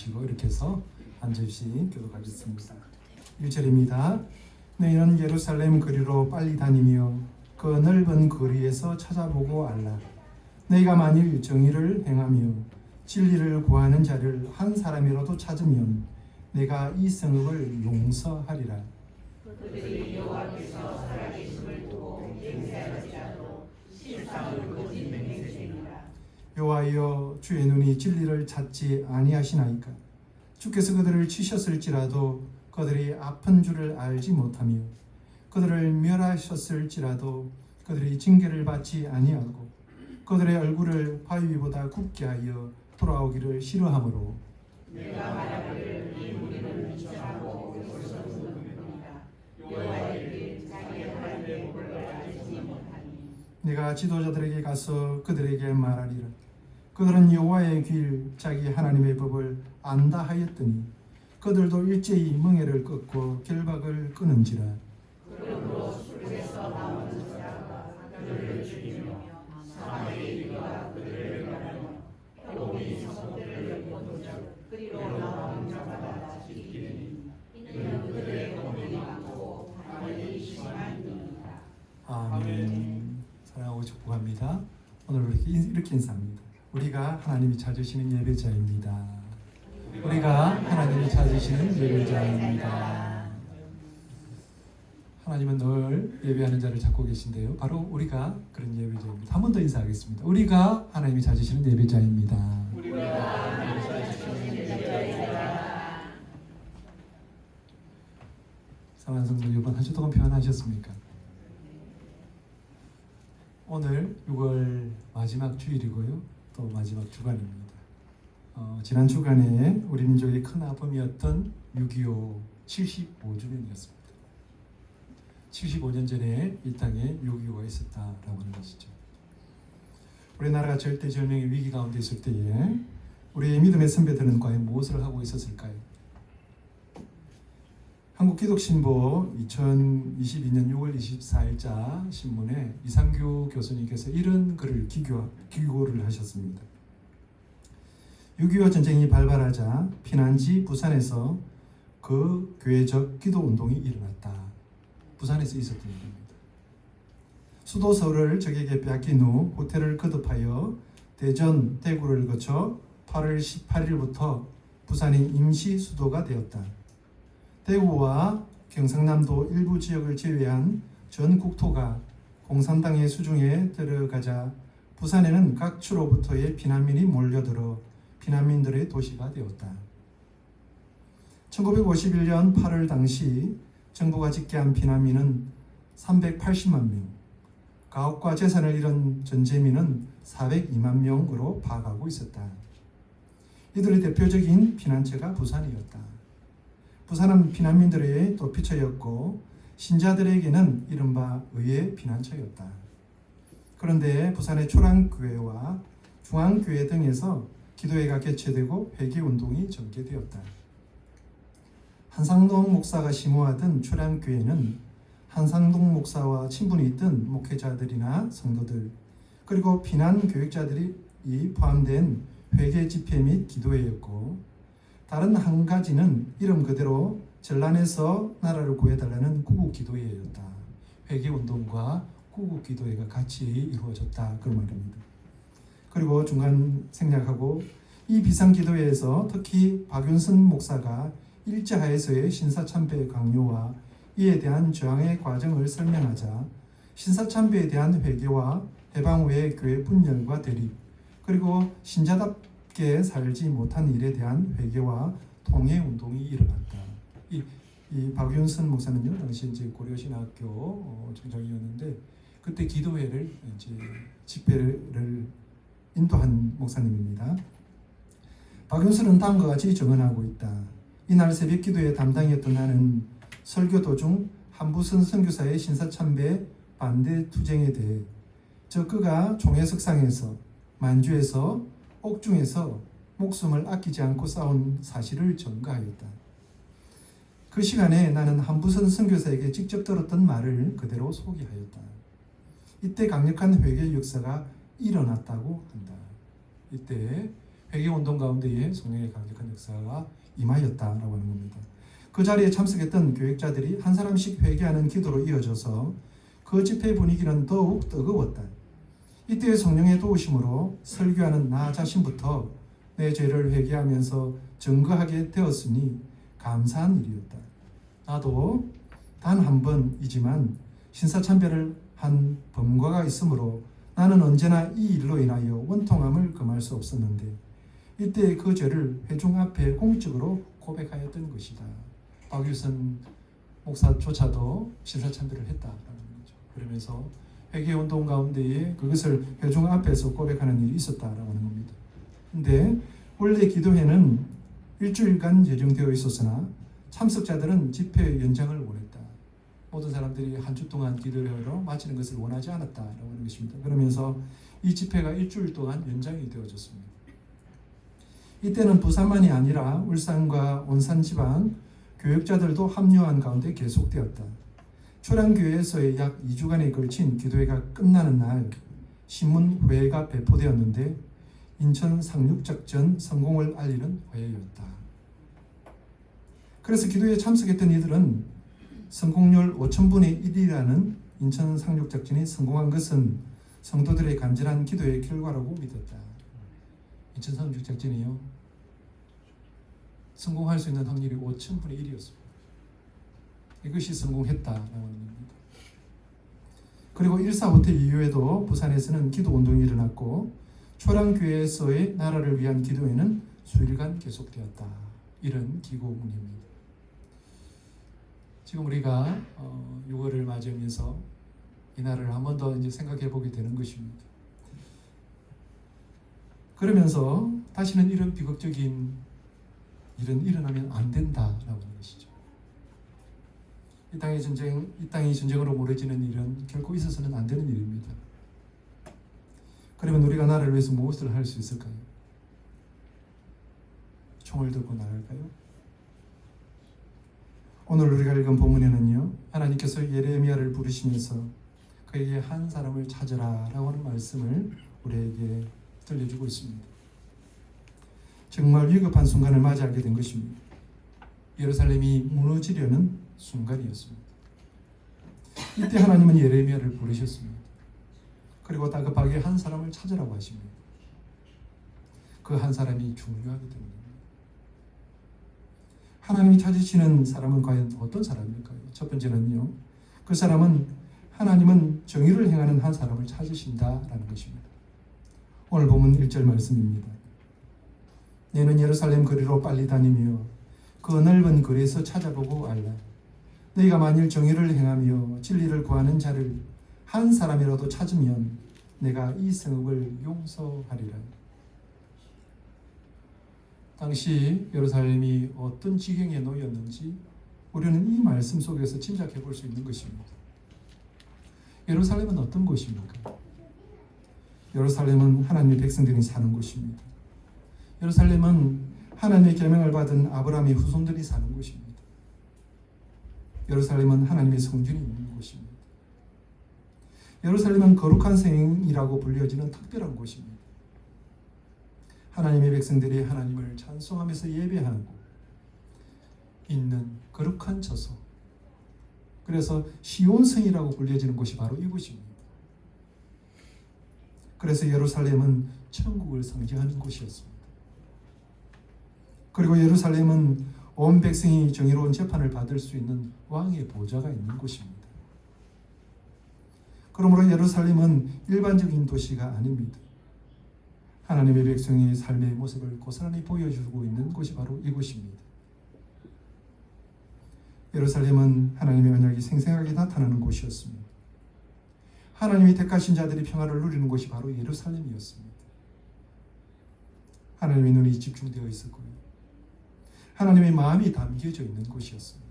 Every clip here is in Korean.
주시고 이렇게 해서 한 절씩 교독하겠습니다. 1절입니다. 너희는 예루살렘 거리로 빨리 다니며 그 넓은 거리에서 찾아보고 알라. 너희가 만일 정의를 행하며 진리를 구하는 자를 한 사람이라도 찾으면 내가 이 성읍을 용서하리라. 그들이 여호와께서 살아계심을 두고 맹세할지라도 실상은 거짓 맹세니라. 여호와여, 주의 눈이 진리를 찾지 아니하시나이까? 주께서 그들을 치셨을지라도 그들이 아픈 줄을 알지 못하며 그들을 멸하셨을지라도 그들이 징계를 받지 아니하고 그들의 얼굴을 바위 위보다 굽게 하여 돌아오기를 싫어하므로 내가 말하기를 이 무리는 미쳐하고 벌써 죽는다. 여호와에게 자기 하나님의 복을 알지 못하니 내가 지도자들에게 가서 그들에게 말하리라. 그들은 여호와의 길 자기 하나님의 법을 안다 하였더니 그들도 일제히 멍에를 꺾고 결박을 끊은지라. 그러므로 술에서 나오는 자가 그들을 죽이며 사마리아의 이가 그들을 가며 호동이 성들을 엿본즉 그리로 나오는 자마다 지키니 이는 그들의 공이 많고 반응이 심하니이다. 아멘. 사랑하고 축복합니다. 오늘 이렇게 인사합니다. 우리가 하나님이 찾으시는 예배자입니다. 우리가 하나님이 찾으시는 예배자입니다. 하나님은 늘 예배하는 자를 찾고 계신데요. 바로 우리가 그런 예배자입니다. 한 번 더 인사하겠습니다. 우리가 하나님이 찾으시는 예배자입니다. 사랑하는 성도 여러분, 한 주 동안 평안하셨습니까? 오늘 6월 마지막 주일이고요. 또 마지막 주간입니다. 지난 주간에 우리 민족의 큰 아픔이었던 6.25 75주년이었습니다. 75년 전에 이 땅에 6.25가 있었다라고 하는 것이죠. 우리나라가 절대절명의 위기 가운데 있을 때에 우리의 믿음의 선배들은 과연 무엇을 하고 있었을까요? 한국기독신보 2022년 6월 24일자 신문에 이상규 교수님께서 이런 글을 기고를 하셨습니다. 6.25 전쟁이 발발하자 피난지 부산에서 그 교회적 기도운동이 일어났다. 부산에서 있었던 일입니다. 수도 서울을 적에게 빼앗긴 후 호텔을 거듭하여 대전, 대구를 거쳐 8월 18일부터 부산이 임시 수도가 되었다. 대구와 경상남도 일부 지역을 제외한 전 국토가 공산당의 수중에 들어가자 부산에는 각 주로부터의 피난민이 몰려들어 피난민들의 도시가 되었다. 1951년 8월 당시 정부가 집계한 피난민은 380만 명, 가옥과 재산을 잃은 전재민은 402만 명으로 파악하고 있었다. 이들의 대표적인 피난처가 부산이었다. 부산은 피난민들의 도피처였고 신자들에게는 이른바 의의 피난처였다. 그런데 부산의 초랑교회와 중앙교회 등에서 기도회가 개최되고 회개운동이 전개되었다. 한상동 목사가 심호하던 초랑교회는 한상동 목사와 친분이 있던 목회자들이나 성도들 그리고 피난교육자들이 포함된 회개 집회 및 기도회였고 다른 한 가지는 이름 그대로 전란에서 나라를 구해달라는 구국기도회였다. 회개운동과 구국기도회가 같이 이루어졌다. 그런 말입니다. 그리고 중간 생략하고 이 비상기도회에서 특히 박윤선 목사가 일제하에서의 신사참배 강요와 이에 대한 저항의 과정을 설명하자 신사참배에 대한 회개와 해방 후의 교회 분열과 대립 그리고 신자답게 살지 못한 일에 대한 회개와 통해 운동이 일어났다. 이 박윤선 목사는요 당시 이제 고려신학교 총장이었는데 그때 기도회를 이제 집회를 인도한 목사님입니다. 박윤선은 다음과 같이 증언하고 있다. 이날 새벽 기도회 담당이었던 나는 설교 도중 한부선 선교사의 신사참배 반대 투쟁에 대해 그가 총회석상에서 만주에서 옥중에서 목숨을 아끼지 않고 싸운 사실을 전가하였다. 그 시간에 나는 한부선 선교사에게 직접 들었던 말을 그대로 소개하였다. 이때 강력한 회개 역사가 일어났다고 한다. 이때 회개운동 가운데에 성령의 강력한 역사가 임하였다라고 하는 겁니다. 그 자리에 참석했던 교역자들이 한 사람씩 회개하는 기도로 이어져서 그 집회 분위기는 더욱 뜨거웠다. 이때 성령의 도우심으로 설교하는 나 자신부터 내 죄를 회개하면서 증거하게 되었으니 감사한 일이었다. 나도 단 한 번이지만 신사참배를 한 범과가 있으므로 나는 언제나 이 일로 인하여 원통함을 금할 수 없었는데 이때 그 죄를 회중 앞에 공적으로 고백하였던 것이다. 박유선 목사조차도 신사참배를 했다라는 거죠. 그러면서 회개운동 가운데에 그것을 회중 앞에서 고백하는 일이 있었다라고 하는 겁니다. 근데 원래 기도회는 일주일간 예정되어 있었으나 참석자들은 집회 연장을 원했다. 모든 사람들이 한 주 동안 기도회로 마치는 것을 원하지 않았다라고 하는 것입니다. 그러면서 이 집회가 일주일 동안 연장이 되어졌습니다. 이때는 부산만이 아니라 울산과 온산 지방 교역자들도 합류한 가운데 계속되었다. 초량교회에서의 약 2주간에 걸친 기도회가 끝나는 날 신문회가 배포되었는데 인천 상륙작전 성공을 알리는 회였다. 그래서 기도회에 참석했던 이들은 성공률 5,000분의 1이라는 인천 상륙작전이 성공한 것은 성도들의 간절한 기도의 결과라고 믿었다. 인천 상륙작전이요, 성공할 수 있는 확률이 5,000분의 1이었습니다. 이것이 성공했다라고 하는 겁니다. 그리고 1.4 호태 이후에도 부산에서는 기도운동이 일어났고 초량교회에서의 나라를 위한 기도회는 수일간 계속되었다. 이런 기고문입니다. 지금 우리가 6월을 맞이하면서 이 날을 한 번 더 이제 생각해 보게 되는 것입니다. 그러면서 다시는 이런 비극적인 일은 일어나면 안 된다라고 하는 것이죠. 이 땅이 전쟁으로 몰아지는 일은 결코 있어서는 안 되는 일입니다. 그러면 우리가 나라를 위해서 무엇을 할 수 있을까요? 총을 들고 나갈까요? 오늘 우리가 읽은 본문에는요, 하나님께서 예레미야를 부르시면서 그에게 한 사람을 찾으라 라고 하는 말씀을 우리에게 들려주고 있습니다. 정말 위급한 순간을 맞이하게 된 것입니다. 예루살렘이 무너지려는 순간이었습니다. 이때 하나님은 예레미야를 부르셨습니다. 그리고 다급하게 한 사람을 찾으라고 하십니다. 그 한 사람이 중요하기 때문입니다. 하나님이 찾으시는 사람은 과연 어떤 사람일까요? 첫 번째는요, 그 사람은 하나님은 정의를 행하는 한 사람을 찾으신다라는 것입니다. 오늘 본문 1절 말씀입니다. 너는 예루살렘 거리로 빨리 다니며 그 넓은 거리에서 찾아보고 알라. 너희가 만일 정의를 행하며 진리를 구하는 자를 한 사람이라도 찾으면 내가 이 성읍을 용서하리라. 당시 예루살렘이 어떤 지경에 놓였는지 우리는 이 말씀 속에서 짐작해 볼 수 있는 것입니다. 예루살렘은 어떤 곳입니까? 예루살렘은 하나님의 백성들이 사는 곳입니다. 예루살렘은 하나님의 계명을 받은 아브라함의 후손들이 사는 곳입니다. 예루살렘은 하나님의 성전이 있는 곳입니다. 예루살렘은 거룩한 성이라고 불려지는 특별한 곳입니다. 하나님의 백성들이 하나님을 찬송하면서 예배하는 곳, 있는 거룩한 처소, 그래서 시온성이라고 불려지는 곳이 바로 이곳입니다. 그래서 예루살렘은 천국을 상징하는 곳이었습니다. 그리고 예루살렘은 온 백성이 정의로운 재판을 받을 수 있는 왕의 보좌가 있는 곳입니다. 그러므로 예루살렘은 일반적인 도시가 아닙니다. 하나님의 백성의 삶의 모습을 고스란히 보여주고 있는 곳이 바로 이곳입니다. 예루살렘은 하나님의 언약이 생생하게 나타나는 곳이었습니다. 하나님이 택하신 자들이 평화를 누리는 곳이 바로 예루살렘이었습니다. 하나님의 눈이 집중되어 있었고요, 하나님의 마음이 담겨져 있는 곳이었습니다.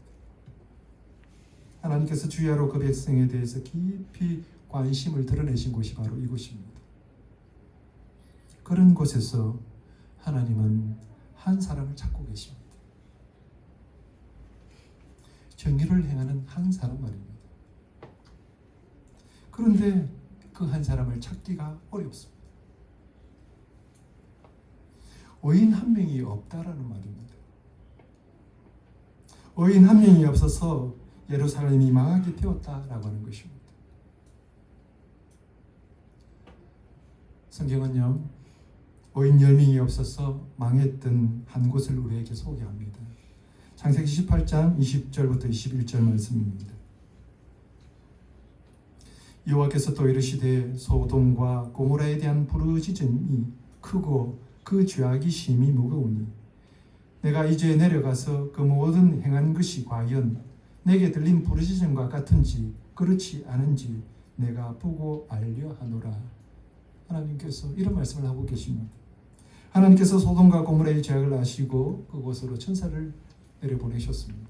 하나님께서 주야로 그 백성에 대해서 깊이 관심을 드러내신 곳이 바로 이곳입니다. 그런 곳에서 하나님은 한 사람을 찾고 계십니다. 정의를 행하는 한 사람 말입니다. 그런데 그 한 사람을 찾기가 어렵습니다. 의인 한 명이 없다라는 말입니다. 의인 한 명이 없어서 예루살렘이 망하게 되었다라고 하는 것입니다. 성경은요, 의인 10명이 없어서 망했던 한 곳을 우리에게 소개합니다. 창세기 18장 20절부터 21절 말씀입니다. 여호와께서 또 이르시되 소돔과 고모라에 대한 부르짖음이 크고 그 죄악이 심히 무거우니 내가 이제 내려가서 그 모든 행한 것이 과연 내게 들린 부르짖음과 같은지 그렇지 않은지 내가 보고 알려 하노라. 하나님께서 이런 말씀을 하고 계십니다. 하나님께서 소돔과 고모라의 죄악을 아시고 그곳으로 천사를 내려보내셨습니다.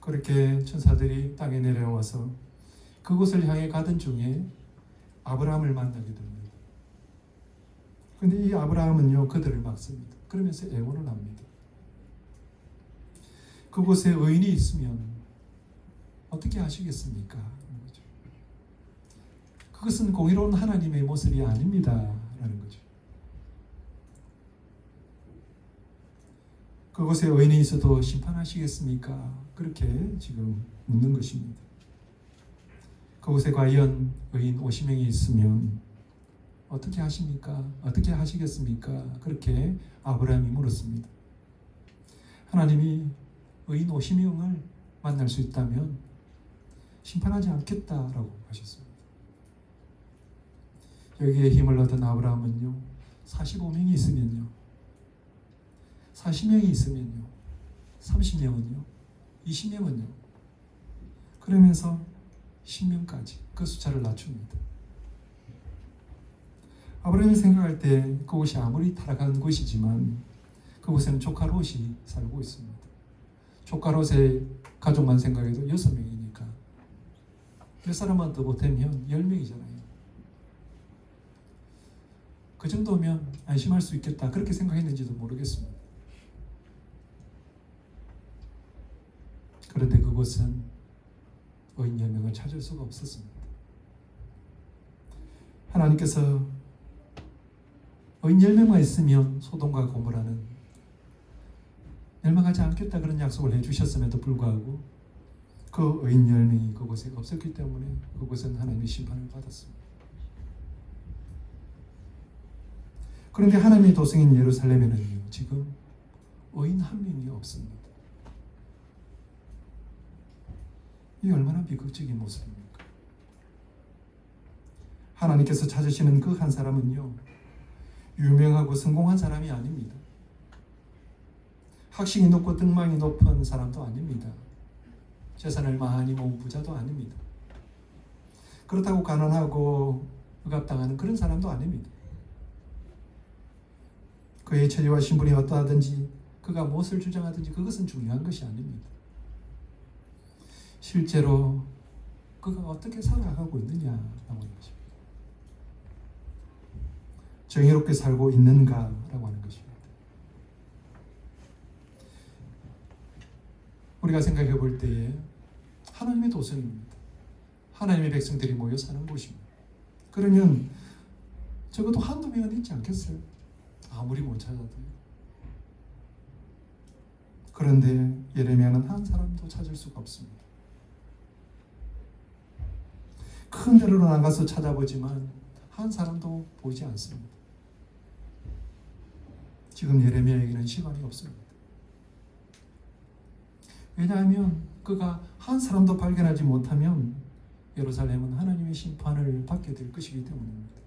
그렇게 천사들이 땅에 내려와서 그곳을 향해 가던 중에 아브라함을 만나게 됩니다. 그런데 이 아브라함은요, 그들을 막습니다. 그러면서 애원을 합니다. 그곳에 의인이 있으면 어떻게 하시겠습니까? 그것은 공의로운 하나님의 모습이 아닙니다. 라는 거죠. 그곳에 의인이 있어도 심판하시겠습니까? 그렇게 지금 묻는 것입니다. 그곳에 과연 의인 50명이 있으면 어떻게 하십니까? 어떻게 하시겠습니까? 그렇게 아브라함이 물었습니다. 하나님이 의인 50명을 만날 수 있다면 심판하지 않겠다라고 하셨습니다. 여기에 힘을 얻은 아브라함은요, 45명이 있으면요, 40명이 있으면요, 30명은요, 20명은요, 그러면서 10명까지 그 숫자를 낮춥니다. 아브라함이 생각할 때 그곳이 아무리 타락한 곳이지만 그곳에는 조카 롯이 살고 있습니다. 조카 롯의 가족만 생각해도 6명이니까 몇 사람만 더 보태면 10명이잖아요. 그 정도면 안심할 수 있겠다 그렇게 생각했는지도 모르겠습니다. 그런데 그곳은 의인 10명을 찾을 수가 없었습니다. 하나님께서 의인 10명만 있으면 소돔과 고모라는 멸망하지 않겠다 그런 약속을 해주셨음에도 불구하고 그 의인 10명이 그곳에 없었기 때문에 그곳은 하나님의 심판을 받았습니다. 그런데 하나님의 도성인 예루살렘에는 지금 의인 한 명이 없습니다. 이 얼마나 비극적인 모습입니까? 하나님께서 찾으시는 그 한 사람은요, 유명하고 성공한 사람이 아닙니다. 학식이 높고 등망이 높은 사람도 아닙니다. 재산을 많이 모은 부자도 아닙니다. 그렇다고 가난하고 억압당하는 그런 사람도 아닙니다. 그의 처지와 신분이 어떠하든지 그가 무엇을 주장하든지 그것은 중요한 것이 아닙니다. 실제로 그가 어떻게 살아가고 있느냐라고 하는 것입니다. 정의롭게 살고 있는가라고 하는 것입니다. 우리가 생각해 볼 때에 하나님의 도성입니다. 하나님의 백성들이 모여 사는 곳입니다. 그러면 적어도 한두 명은 있지 않겠어요? 아무리 못 찾아도요. 그런데 예레미야는 한 사람도 찾을 수가 없습니다. 큰 데로 나가서 찾아보지만 한 사람도 보이지 않습니다. 지금 예레미야에게는 시간이 없습니다. 왜냐하면 그가 한 사람도 발견하지 못하면 예루살렘은 하나님의 심판을 받게 될 것이기 때문입니다.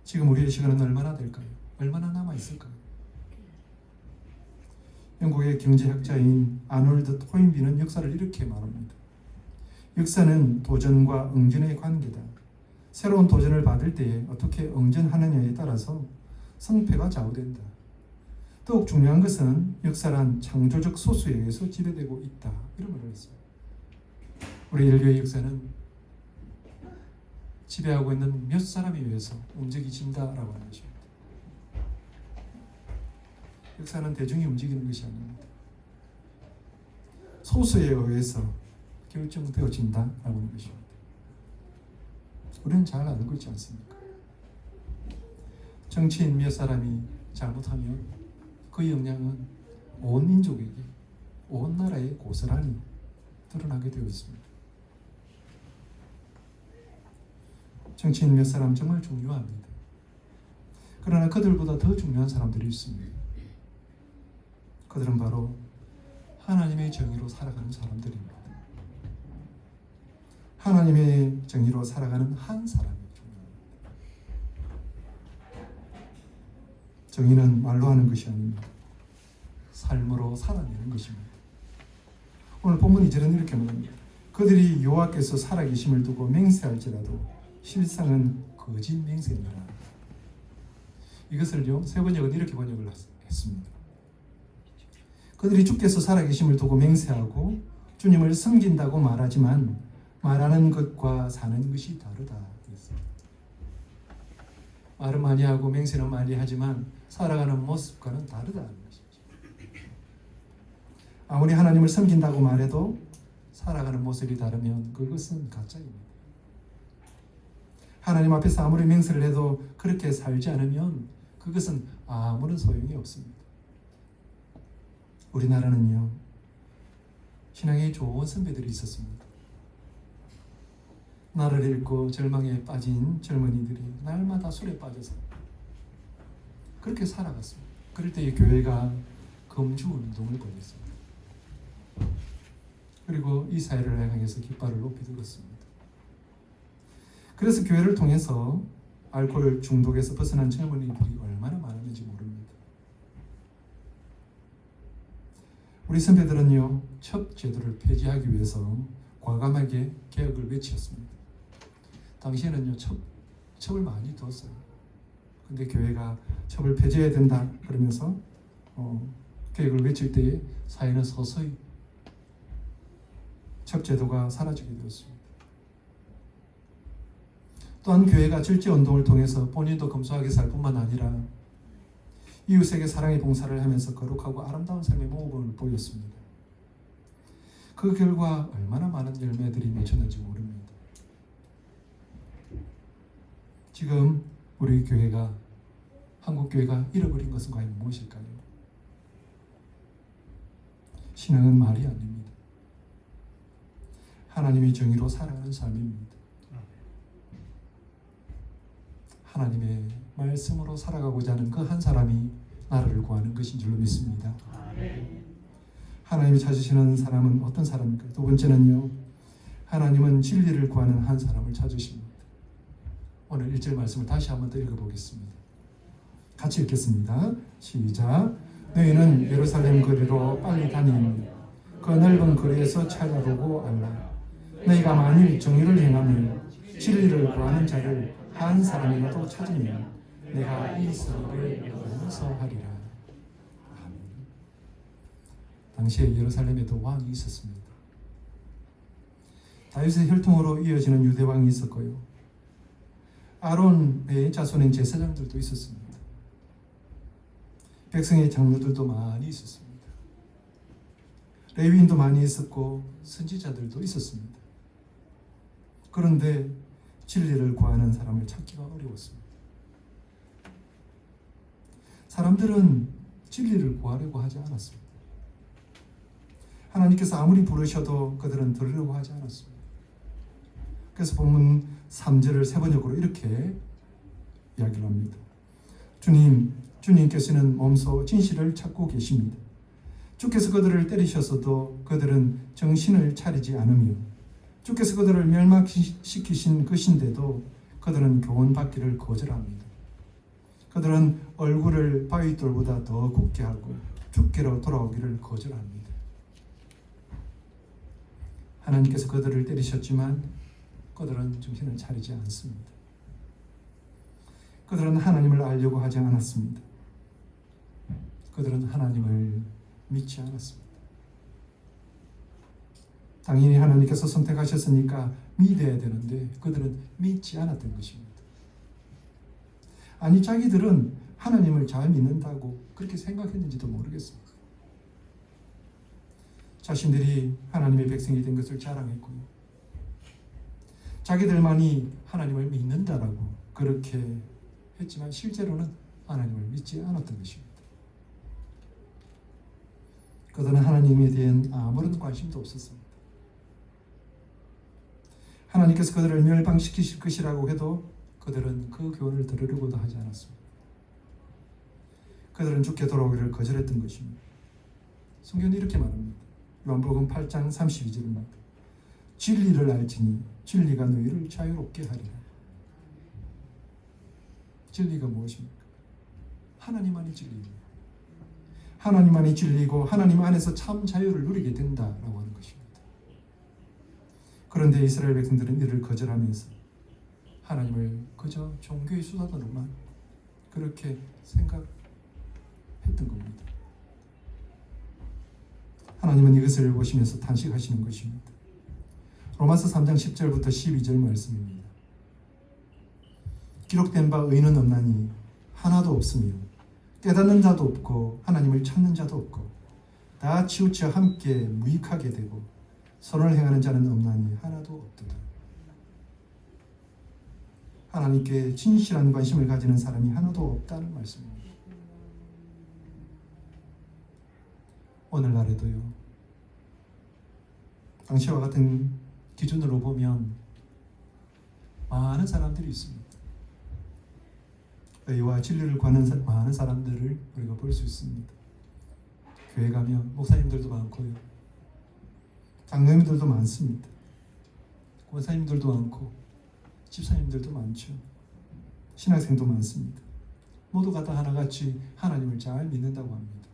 지금 우리의 시간은 얼마나 될까요? 얼마나 남아있을까요? 영국의 경제학자인 아놀드 토인비는 역사를 이렇게 말합니다. 역사는 도전과 응전의 관계다. 새로운 도전을 받을 때에 어떻게 응전하느냐에 따라서 성패가 좌우된다. 더욱 중요한 것은 역사란 창조적 소수에 의해서 지배되고 있다. 이런 말을 했습니다. 우리 인류의 역사는 지배하고 있는 몇 사람에 의해서 움직여진다라고 하는 것입니다. 역사는 대중이 움직이는 것이 아닙니다. 소수에 의해서 결정되어진다라고 하는 것입니다. 우리는 잘 알고 있지 않습니까? 정치인 몇 사람이 잘못하면 그 영향은 온 민족에게, 온 나라에 고스란히 드러나게 되어 있습니다. 정치인 몇 사람 정말 중요합니다. 그러나 그들보다 더 중요한 사람들이 있습니다. 그들은 바로 하나님의 정의로 살아가는 사람들입니다. 하나님의 정의로 살아가는 한 사람이 중요합니다. 정의는 말로 하는 것이 아닙니다. 삶으로 살아내는 것입니다. 오늘 본문 2절은 이렇게 말합니다. 그들이 여호와께서 살아계심을 두고 맹세할지라도 실상은 거짓 맹세니라. 이것을요, 새 번역은 이렇게 번역을 했습니다. 그들이 주께서 살아계심을 두고 맹세하고 주님을 섬긴다고 말하지만 말하는 것과 사는 것이 다르다. 말은 많이 하고 맹세는 많이 하지만 살아가는 모습과는 다르다는 것이죠. 아무리 하나님을 섬긴다고 말해도 살아가는 모습이 다르면 그것은 가짜입니다. 하나님 앞에서 아무리 맹세를 해도 그렇게 살지 않으면 그것은 아무런 소용이 없습니다. 우리나라는요, 신앙에 좋은 선배들이 있었습니다. 나를 잃고 절망에 빠진 젊은이들이 날마다 술에 빠져서 그렇게 살아갔습니다. 그럴 때 이 교회가 금주운동을 벌였습니다. 그리고 이 사회를 향해서 깃발을 높이 들었습니다. 그래서 교회를 통해서 알코올 중독에서 벗어난 젊은이들이 얼마나 많았는지 모릅니다. 우리 선배들은요, 첩 제도를 폐지하기 위해서 과감하게 개혁을 외쳤습니다. 당시에는요, 첩을 많이 뒀어요. 근데 교회가 첩을 폐지해야 된다 그러면서 개혁을 외칠 때에 사회는 서서히 첩 제도가 사라지게 되었습니다. 또한 교회가 절제운동을 통해서 본인도 검소하게 살 뿐만 아니라 이웃에게 사랑의 봉사를 하면서 거룩하고 아름다운 삶의 모범을 보였습니다. 그 결과 얼마나 많은 열매들이 맺혔는지 모릅니다. 지금 우리 교회가, 한국 교회가 잃어버린 것은 과연 무엇일까요? 신앙은 말이 아닙니다. 하나님의 정의로 살아가는 삶입니다. 하나님의 말씀으로 살아가고자 하는 그 한 사람이 나라를 구하는 것인 줄로 믿습니다. 하나님이 찾으시는 사람은 어떤 사람입니까? 두 번째는요, 하나님은 진리를 구하는 한 사람을 찾으십니다. 오늘 1절 말씀을 다시 한번 더 읽어보겠습니다. 같이 읽겠습니다. 시작. 너희는 예루살렘 거리로 빨리 다니며 그 넓은 거리에서 찾아보고 알라. 너희가 만일 정의를 행하며 진리를 구하는 자를 한 사람이라도 찾으면 내가 이 소리를 용서하리라. 아멘. 당시에 예루살렘에도 왕이 있었습니다. 다윗의 혈통으로 이어지는 유대 왕이 있었고요, 아론의 자손인 제사장들도 있었습니다. 백성의 장로들도 많이 있었습니다. 레위인도 많이 있었고 선지자들도 있었습니다. 그런데 진리를 구하는 사람을 찾기가 어려웠습니다. 사람들은 진리를 구하려고 하지 않았습니다. 하나님께서 아무리 부르셔도 그들은 들으려고 하지 않았습니다. 그래서 본문 3절을 세 번역으로 이렇게 이야기를 합니다. 주님께서는 몸소 진실을 찾고 계십니다. 주께서 그들을 때리셨어도 그들은 정신을 차리지 않으며 주께서 그들을 멸망시키신 것인데도 그들은 교훈받기를 거절합니다. 그들은 얼굴을 바위돌보다 더 굽게 하고 주께로 돌아오기를 거절합니다. 하나님께서 그들을 때리셨지만 그들은 정신을 차리지 않습니다. 그들은 하나님을 알려고 하지 않았습니다. 그들은 하나님을 믿지 않았습니다. 당연히 하나님께서 선택하셨으니까 믿어야 되는데 그들은 믿지 않았던 것입니다. 아니, 자기들은 하나님을 잘 믿는다고 그렇게 생각했는지도 모르겠습니다. 자신들이 하나님의 백성이 된 것을 자랑했고요, 자기들만이 하나님을 믿는다라고 그렇게 했지만 실제로는 하나님을 믿지 않았던 것입니다. 그들은 하나님에 대한 아무런 관심도 없었습니다. 하나님께서 그들을 멸망시키실 것이라고 해도 그들은 그 교훈을 들으려고도 하지 않았습니다. 그들은 주께 돌아오기를 거절했던 것입니다. 성경은 이렇게 말합니다. 요한복음 8장 32절입니다. 진리를 알지니 진리가 너희를 자유롭게 하리라. 진리가 무엇입니까? 하나님만이 진리입니다. 하나님만이 진리고 하나님 안에서 참 자유를 누리게 된다라고 하는 것입니다. 그런데 이스라엘 백성들은 이를 거절하면서 하나님을 그저 종교의 수단으로만 그렇게 생각했던 겁니다. 하나님은 이것을 보시면서 탄식하시는 것입니다. 로마서 3장 10절부터 12절 말씀입니다. 기록된 바 의는 없나니 하나도 없으며 깨닫는 자도 없고 하나님을 찾는 자도 없고 다 치우쳐 함께 무익하게 되고 선을 행하는 자는 없나니 하나도 없도다. 하나님께 진실한 관심을 가지는 사람이 하나도 없다는 말씀입니다. 오늘날에도요, 당시와 같은 기준으로 보면 많은 사람들이 있습니다. 의와 진리를 구하는 많은 사람들을 우리가 볼 수 있습니다. 교회 가면 목사님들도 많고요, 장로님들도 많습니다. 권사님들도 많고 집사님들도 많죠. 신학생도 많습니다. 모두가 다 하나같이 하나님을 잘 믿는다고 합니다.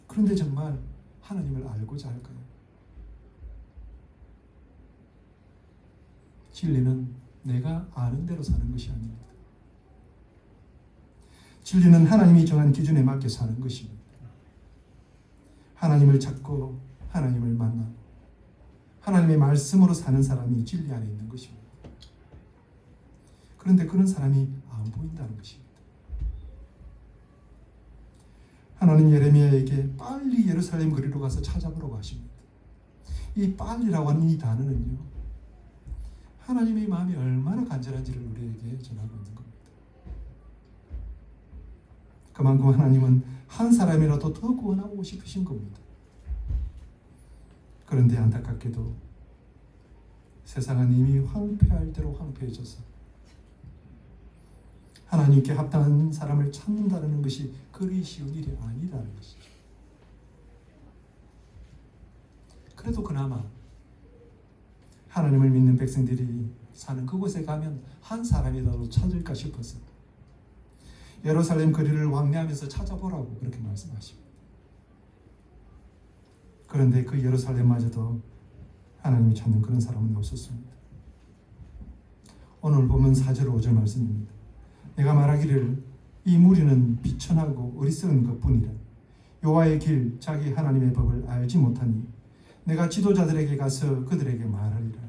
그런데 정말 하나님을 알고자 할까요? 진리는 내가 아는 대로 사는 것이 아닙니다. 진리는 하나님이 정한 기준에 맞게 사는 것입니다. 하나님을 찾고 하나님을 만나 하나님의 말씀으로 사는 사람이 진리 안에 있는 것입니다. 그런데 그런 사람이 안 보인다는 것입니다. 하나님 예레미야에게 빨리 예루살렘 거리로 가서 찾아보라고 하십니다. 이 빨리라고 하는 이 단어는요, 하나님의 마음이 얼마나 간절한지를 우리에게 전하고 있는 겁니다. 그만큼 하나님은 한 사람이라도 더 구원하고 싶으신 겁니다. 그런데 안타깝게도 세상은 이미 황폐할 대로 황폐해져서 하나님께 합당한 사람을 찾는다는 것이 그리 쉬운 일이 아니라는 것이죠. 그래도 그나마 하나님을 믿는 백성들이 사는 그곳에 가면 한 사람이라도 찾을까 싶어서 예루살렘 거리를 왕래하면서 찾아보라고 그렇게 말씀하십니다. 그런데 그 예루살렘마저도 하나님이 찾는 그런 사람은 없었습니다. 오늘 보면 4절 5절 말씀입니다. 내가 말하기를 이 무리는 비천하고 어리석은 것뿐이라. 여호와의 길 자기 하나님의 법을 알지 못하니 내가 지도자들에게 가서 그들에게 말하리라.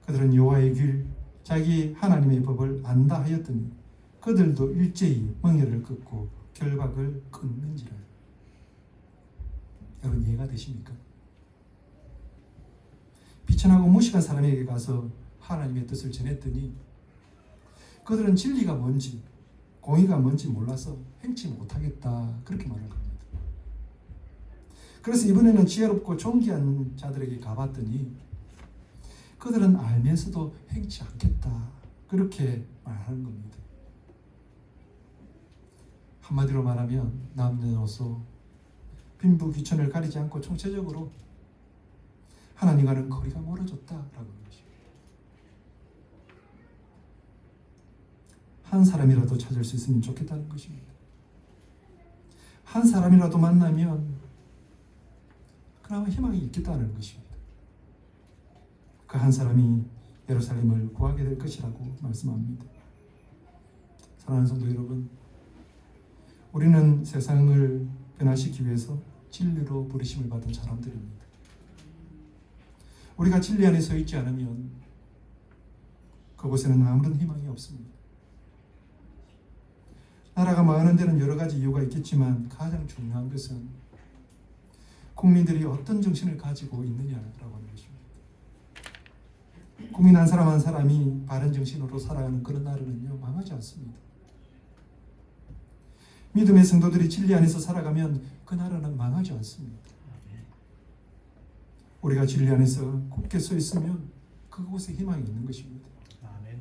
그들은 여호와의 길 자기 하나님의 법을 안다 하였더니 그들도 일제히 멍에를 끊고 결박을 끊는지라. 여러분 이해가 되십니까? 비천하고 무식한 사람에게 가서 하나님의 뜻을 전했더니 그들은 진리가 뭔지 공의가 뭔지 몰라서 행치 못하겠다 그렇게 말을 합니다. 그래서 이번에는 지혜롭고 존귀한 자들에게 가봤더니 그들은 알면서도 행치 않겠다 그렇게 말하는 겁니다. 한마디로 말하면 남녀노소 빈부 귀천을 가리지 않고 총체적으로 하나님과는 거리가 멀어졌다라고 하는 것입니다. 한 사람이라도 찾을 수 있으면 좋겠다는 것입니다. 한 사람이라도 만나면 그나마 희망이 있겠다는 것입니다. 그 한 사람이 예루살렘을 구하게 될 것이라고 말씀합니다. 사랑하는 성도 여러분, 우리는 세상을 변화시키기 위해서 진리로 부르심을 받은 사람들입니다. 우리가 진리 안에 서 있지 않으면 그곳에는 아무런 희망이 없습니다. 나라가 망하는 데는 여러 가지 이유가 있겠지만 가장 중요한 것은 국민들이 어떤 정신을 가지고 있느냐라고 하는 것입니다. 국민 한 사람 한 사람이 바른 정신으로 살아가는 그런 나라는요, 망하지 않습니다. 믿음의 성도들이 진리 안에서 살아가면 그 나라는 망하지 않습니다. 우리가 진리 안에서 굳게 서 있으면 그곳에 희망이 있는 것입니다. 아멘.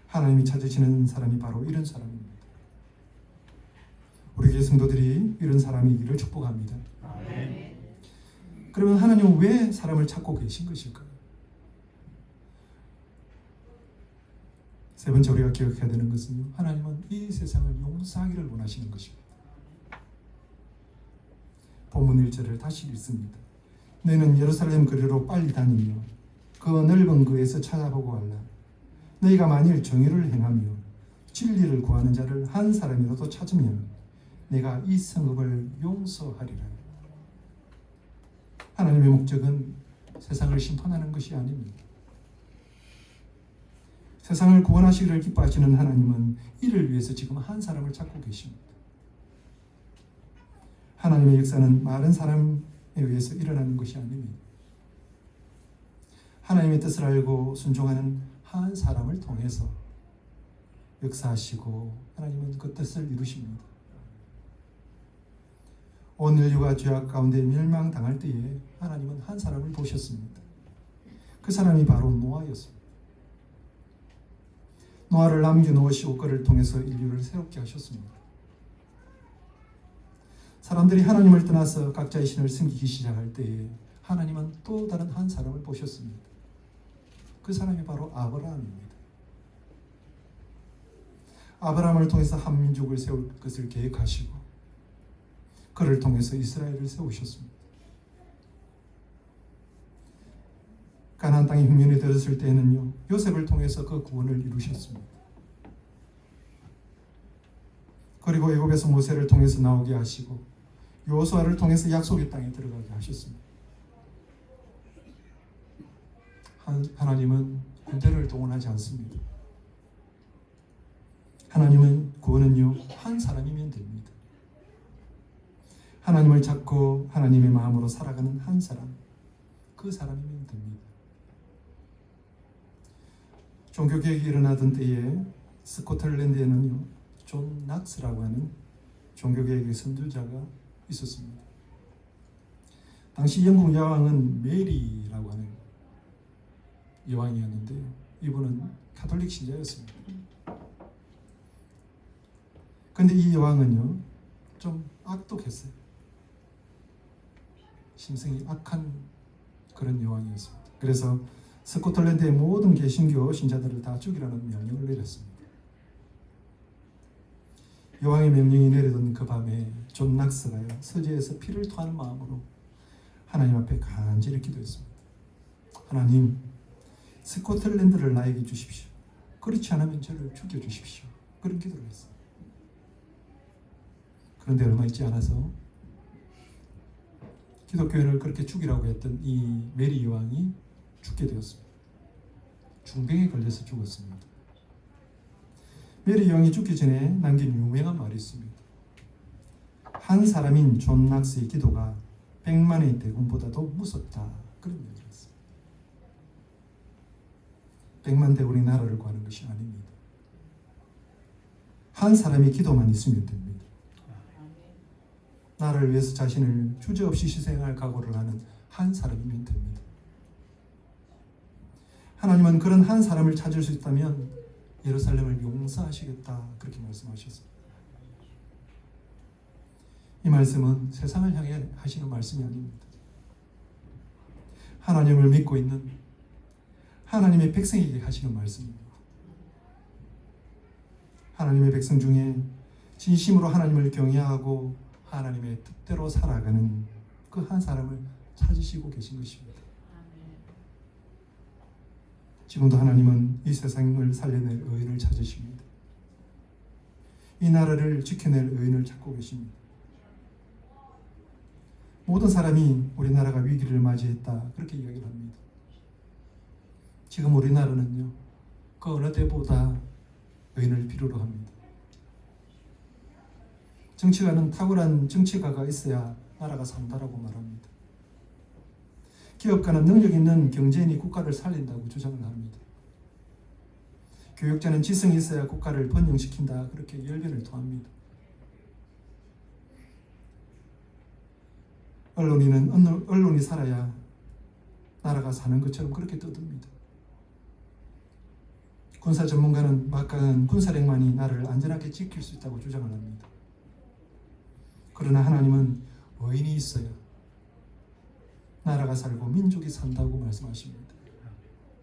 하나님이 찾으시는 사람이 바로 이런 사람입니다. 우리 교회 성도들이 이런 사람이기를 축복합니다. 아멘. 그러면 하나님은 왜 사람을 찾고 계신 것일까요? 세 번째 우리가 기억해야 되는 것은요, 하나님은 이 세상을 용서하기를 원하시는 것입니다. 본문 1절을 다시 읽습니다. 너희는 예루살렘 거리로 빨리 다니며 그 넓은 거리에서 찾아보고 알라. 너희가 만일 정의를 행하며 진리를 구하는 자를 한 사람이라도 찾으면 내가 이 성읍을 용서하리라. 하나님의 목적은 세상을 심판하는 것이 아닙니다. 세상을 구원하시기를 기뻐하시는 하나님은 이를 위해서 지금 한 사람을 찾고 계십니다. 하나님의 역사는 많은 사람에 의해서 일어나는 것이 아닙니다. 하나님의 뜻을 알고 순종하는 한 사람을 통해서 역사하시고 하나님은 그 뜻을 이루십니다. 온 인류가 죄악 가운데 멸망당할 때에 하나님은 한 사람을 보셨습니다. 그 사람이 바로 노아였습니다. 노아를 남겨놓으시고 그를 통해서 인류를 새롭게 하셨습니다. 사람들이 하나님을 떠나서 각자의 신을 섬기기 시작할 때에 하나님은 또 다른 한 사람을 보셨습니다. 그 사람이 바로 아브라함입니다. 아브라함을 통해서 한 민족을 세울 것을 계획하시고 그를 통해서 이스라엘을 세우셨습니다. 가나안 땅에 흉년이 들었을 때에는요, 요셉을 통해서 그 구원을 이루셨습니다. 그리고 애굽에서 모세를 통해서 나오게 하시고 여호수아를 통해서 약속의 땅에 들어가게 하셨습니다. 하나님은 군대를 동원하지 않습니다. 하나님은 구원은요, 한 사람이면 됩니다. 하나님을 찾고 하나님의 마음으로 살아가는 한 사람, 그 사람이면 됩니다. 종교개혁이 일어나던 때에 스코틀랜드에는요, 존 낙스라고 하는 종교개혁의 선두자가 있었습니다. 당시 영국 여왕은 메리라고 하는 여왕이었는데요, 이분은 가톨릭 신자였습니다. 그런데 이 여왕은요, 좀 악독했어요. 심성이 악한 그런 여왕이었습니다. 그래서 스코틀랜드의 모든 개신교 신자들을 다 죽이라는 명령을 내렸습니다. 여왕의 명령이 내려던 그 밤에 존 낙스가요, 서재에서 피를 토하는 마음으로 하나님 앞에 간절히 기도했습니다. 하나님, 스코틀랜드를 나에게 주십시오. 그렇지 않으면 저를 죽여주십시오. 그런 기도를 했어요. 그런데 얼마 있지 않아서 기독교인을 그렇게 죽이라고 했던 이 메리 여왕이 죽게 되었습니다. 중병에 걸려서 죽었습니다. 메리 여왕이 죽기 전에 남긴 유명한 말이 있습니다. 한 사람인 존 낙스의 기도가 100만의 대군보다도 무섭다. 그런 얘기를 했습니다. 100만 대군이 나라를 구하는 것이 아닙니다. 한 사람의 기도만 있으면 됩니다. 나라를 위해서 자신을 주저없이 희생할 각오를 하는 한 사람이면 됩니다. 하나님은 그런 한 사람을 찾을 수 있다면 예루살렘을 용서하시겠다, 그렇게 말씀하셨습니다. 이 말씀은 세상을 향해 하시는 말씀이 아닙니다. 하나님을 믿고 있는 하나님의 백성에게 하시는 말씀입니다. 하나님의 백성 중에 진심으로 하나님을 경외하고 하나님의 뜻대로 살아가는 그 한 사람을 찾으시고 계신 것입니다. 지금도 하나님은 이 세상을 살려낼 의인을 찾으십니다. 이 나라를 지켜낼 의인을 찾고 계십니다. 모든 사람이 우리나라가 위기를 맞이했다, 그렇게 이야기를 합니다. 지금 우리나라는요, 그 어느 때보다 의인을 필요로 합니다. 정치가는 탁월한 정치가가 있어야 나라가 산다라고 말합니다. 기업가는 능력 있는 경제인이 국가를 살린다고 주장을 합니다. 교육자는 지성이 있어야 국가를 번영시킨다, 그렇게 열변을 토합니다. 언론이 살아야 나라가 사는 것처럼 그렇게 떠듭니다. 군사 전문가는 막강한 군사력만이 나라를 안전하게 지킬 수 있다고 주장을 합니다. 그러나 하나님은 의인이 있어야 나라가 살고 민족이 산다고 말씀하십니다.